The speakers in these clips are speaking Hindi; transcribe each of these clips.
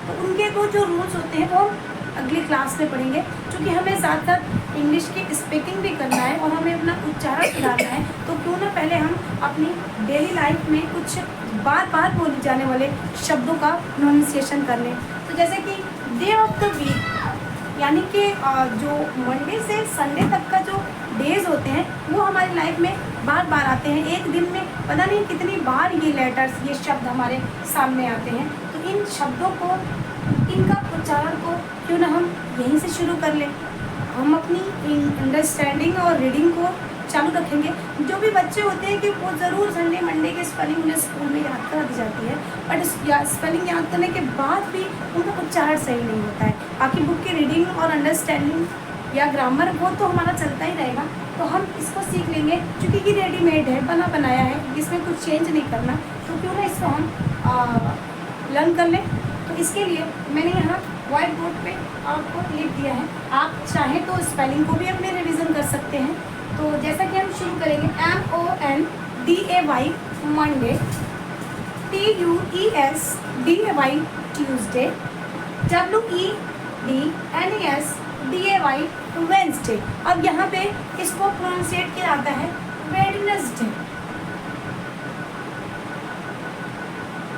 तो उनके वो जो रूल्स होते हैं वो अगली क्लास में पढ़ेंगे, क्योंकि हमें साथ साथ इंग्लिश की स्पीकिंग भी करना है और हमें अपना उच्चारण सुधारना है। तो क्यों ना पहले हम अपनी डेली लाइफ में कुछ बार बार बोले जाने वाले शब्दों का प्रोनाउंसिएशन कर लें। तो जैसे कि डे ऑफ द वीक, यानी कि जो मंडे से संडे तक का जो डेज होते हैं वो हमारी लाइफ में बार बार आते हैं। एक दिन में पता नहीं कितनी बार ये लेटर्स, ये शब्द हमारे सामने आते हैं। तो इन शब्दों को, इनका उच्चारण को क्यों ना हम यहीं से शुरू कर लें। हम अपनी अंडरस्टैंडिंग और रीडिंग को चालू रखेंगे। जो भी बच्चे होते हैं कि वो ज़रूर संडे मंडे की स्पेलिंग उन्हें स्कूल में याद करा दी जाती है, बट स्पेलिंग याद करने के बाद भी उनका उच्चारण सही नहीं होता है। बाकी बुक की रीडिंग और अंडरस्टैंडिंग या ग्रामर वो तो हमारा चलता ही रहेगा। तो हम इसको सीख लेंगे, क्योंकि ये रेडीमेड है, बना बनाया है, इसमें कुछ चेंज नहीं करना। तो क्यों ना इसको हम लर्न कर लें। तो इसके लिए मैंने यहाँ व्हाइट बोर्ड पे आपको लिख दिया है। आप चाहें तो स्पेलिंग को भी अपने रिवीजन कर सकते हैं। तो जैसा कि हम शुरू करेंगे, MONDAY Monday, TUESDAY Tuesday, WEDNESDAY Wednesday. अब यहाँ पे इसको प्रोनाउंसिएट किया जाता है वेडनेसडे।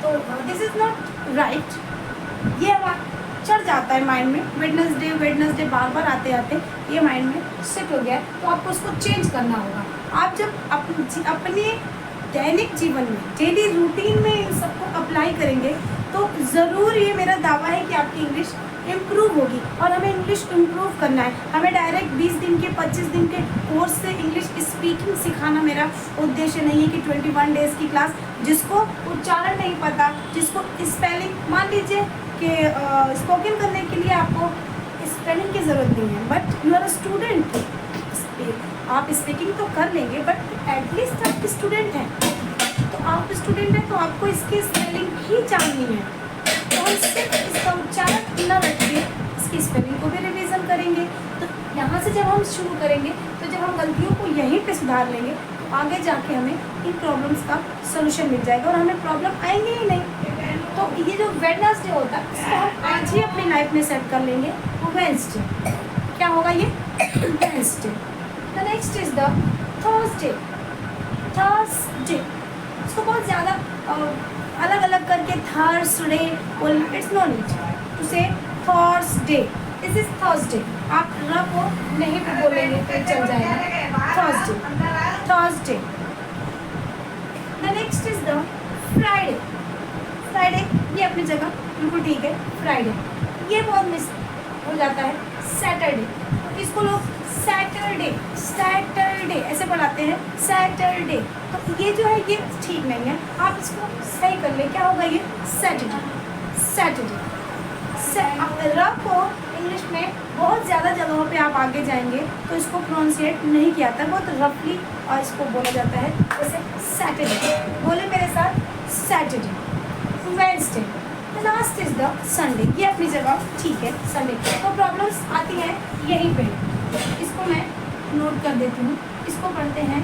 तो दिस इज नॉट राइट, ये चढ़ जाता है माइंड में। वेडनेसडे बार बार आते आते ये माइंड में सेट हो गया है। तो आपको उसको चेंज करना होगा। आप जब अपने दैनिक जीवन में, डेली रूटीन में इन सबको अप्लाई करेंगे तो ज़रूर, ये मेरा दावा है कि आपकी इंग्लिश इम्प्रूव होगी। और हमें इंग्लिश इम्प्रूव करना है। हमें डायरेक्ट 20 दिन के 25 दिन के कोर्स से इंग्लिश स्पीकिंग सिखाना मेरा उद्देश्य नहीं है कि 21 डेज़ की क्लास। जिसको उच्चारण नहीं पता, जिसको स्पेलिंग, मान लीजिए कि स्पोकन करने के लिए आपको स्पेलिंग की ज़रूरत नहीं है, but you are a student, आप स्पीकिंग तो कर लेंगे, बट एटलीस्ट आप स्टूडेंट हैं। तो आप स्टूडेंट हैं तो आपको इसकी स्पेलिंग ही जाननी है। तो हम सिर्फ इसका उच्चारण न रखिए, इसकी स्पेलिंग को भी रिवीजन करेंगे। तो यहाँ से जब हम शुरू करेंगे, तो जब हम गलतियों को यहीं पे सुधार लेंगे, तो आगे जाके हमें इन प्रॉब्लम्स का सोल्यूशन मिल जाएगा और हमें प्रॉब्लम आएंगे ही नहीं। तो ये जो वेडनेसडे होता है, इसको हम आज ही अपनी लाइफ में सेट कर लेंगे। वेंसडे क्या होगा? ये Wednesday. The next is the Thursday. इसको बहुत ज़्यादा अलग अलग करके Thursday, it's no need to say Thursday. This is Thursday. आप र को नहीं भी बोलेंगे तो चल जाएगा। Thursday. The next is the Friday. ये अपनी जगह बिल्कुल ठीक है। फ्राइडे ये बहुत मिस हो जाता है। सैटरडे, तो इसको लोग सैटरडे ऐसे बुलाते हैं, सैटरडे। तो ये जो है ये ठीक नहीं है, आप इसको सही कर ले। क्या होगा ये? सैटरडे। र को इंग्लिश में बहुत ज़्यादा जगहों पे आप आगे जाएंगे तो इसको प्रोनाउंसिएट नहीं किया जाता, बहुत रफली और इसको बोला जाता है जैसे सैटरडे। बोले मेरे साथ, Saturday. Wednesday. Last is the Sunday. ये अपनी जगह ठीक है, संडे। तो प्रॉब्लम्स आती हैं यहीं पे। इसको मैं नोट कर देती हूँ। इसको पढ़ते हैं,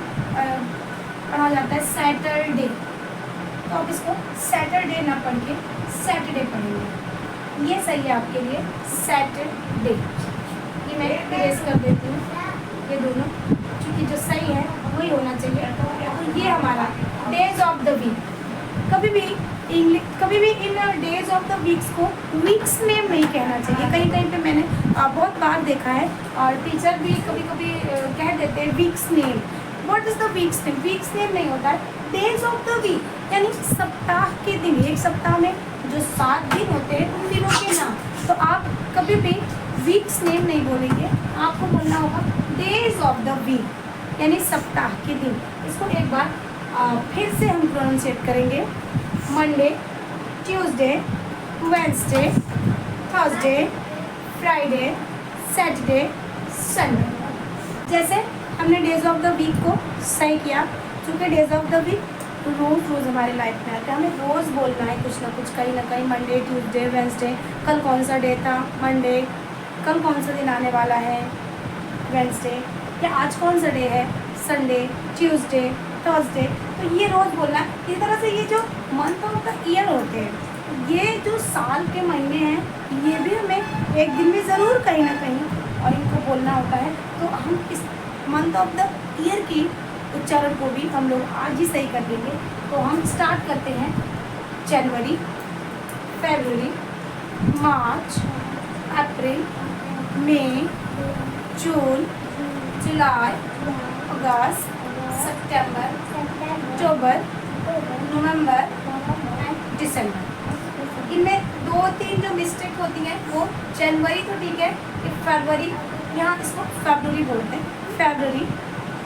पढ़ा जाता है सैटरडे। तो आप इसको सैटरडे ना पढ़ के सैटरडे पढ़ेंगे, ये सही है आपके लिए। सैटरडे ये मैं इरेज कर देती हूँ, ये दोनों, क्योंकि जो सही है वही होना चाहिए। तो ये हमारा डेज ऑफ द वीक। कभी भी in days of the weeks को वीक्स नेम नहीं कहना चाहिए। कहीं कहीं पे मैंने बहुत बार देखा है, और टीचर भी कभी कभी कह देते हैं weeks name. What is the weeks name? Weeks name नहीं होता है, डेज ऑफ द वीक, यानी सप्ताह के दिन। एक सप्ताह में जो 7 दिन होते हैं उन दिनों के नाम। तो आप कभी भी वीक्स नेम नहीं बोलेंगे, आपको बोलना होगा डेज ऑफ द वीक, यानी सप्ताह के दिन। इसको एक बार फिर से हम प्रोनाउंसिएट करेंगे। Monday, Tuesday, Wednesday, Thursday, Friday, Saturday, Sunday. जैसे हमने डेज ऑफ द वीक को सही किया, क्योंकि डेज ऑफ द वीक रोज़ हमारे लाइफ में आते हैं। हमें रोज़ बोलना है कुछ ना कुछ, कहीं ना कहीं। मंडे, ट्यूसडे, वेडनेसडे, कल कौन सा डे था? मंडे। कल कौन सा दिन आने वाला है? वेडनेसडे। या आज कौन सा डे है? Sunday, Tuesday, Thursday. तो ये रोज़ बोलना है। इस तरह से ये जो मंथ ऑफ द ईयर होते हैं, ये जो साल के महीने बोलने हैं ये भी हमें एक दिन में ज़रूर कहीं ना कहीं और इनको बोलना होता है। तो हम इस मंथ ऑफ द ईयर की उच्चारण को भी हम लोग आज ही सही कर लेंगे। तो हम स्टार्ट करते हैं जनवरी, फरवरी, मार्च, अप्रैल, मई, जून, जुलाई, अगस्त, सितंबर, अक्टूबर, नवंबर एंड दिसंबर। इनमें 2-3 जो मिस्टेक होती हैं वो जनवरी तो ठीक है, फरवरी, यहाँ इसको फरवरी बोलते हैं, फरवरी,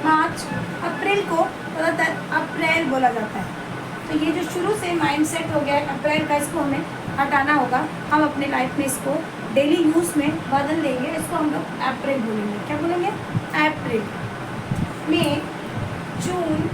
मार्च, अप्रैल को ज़्यादातर अप्रैल बोला जाता है। तो ये जो शुरू से माइंड सेट हो गया है अप्रैल का, इसको हमें हटाना होगा। हम अपने लाइफ में इसको डेली यूज़ में बदल देंगे, इसको हम लोग अप्रैल बोलेंगे। क्या बोलेंगे? अप्रैल। मई, जून,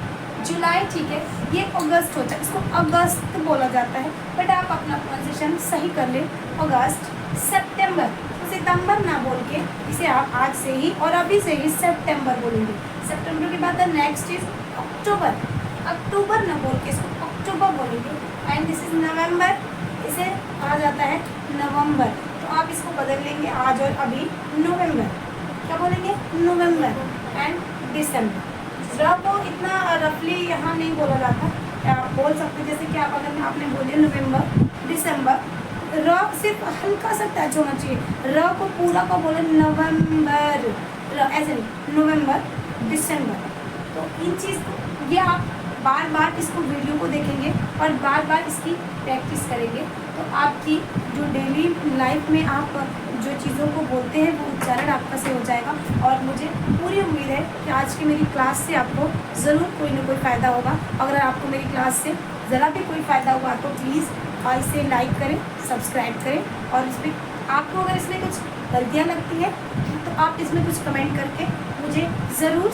जुलाई, ठीक है, ये अगस्त होता है, इसको अगस्त बोला जाता है, बट आप अपना प्रोनाउंसिएशन सही कर लें, अगस्त। सितंबर, सितंबर ना बोल के इसे आप आज से ही और अभी से ही सितंबर बोलेंगे। सितंबर के बाद नेक्स्ट इज अक्टूबर, अक्टूबर ना बोल के इसको अक्टूबर बोलेंगे। एंड दिस इज नवंबर, इसे कहा जाता है नवंबर। तो आप इसको बदल लेंगे आज और अभी, नवंबर। क्या बोलेंगे? नवंबर। एंड दिसंबर। र को इतना रफली यहाँ नहीं बोला जाता, आप बोल सकते हैं जैसे कि आप अगर आपने बोले नवंबर, दिसंबर, र सिर्फ हल्का सा टच होना चाहिए, र को पूरा को बोले नवंबर, र ऐसे नहीं, नवंबर, दिसंबर। तो इन चीज़ को ये आप बार बार इसको वीडियो को देखेंगे और बार बार इसकी प्रैक्टिस करेंगे तो आपकी जो डेली लाइफ में आप जो चीज़ों को बोलते हैं वो उच्चारण आपका से हो जाएगा। और मुझे पूरी उम्मीद है कि आज की मेरी क्लास से आपको ज़रूर कोई ना कोई फ़ायदा होगा। अगर आपको मेरी क्लास से ज़रा भी कोई फ़ायदा हुआ तो प्लीज़ इसे लाइक करें, सब्सक्राइब करें और इस पर आपको अगर इसमें कुछ गलतियाँ लगती हैं तो आप इसमें कुछ कमेंट करके मुझे ज़रूर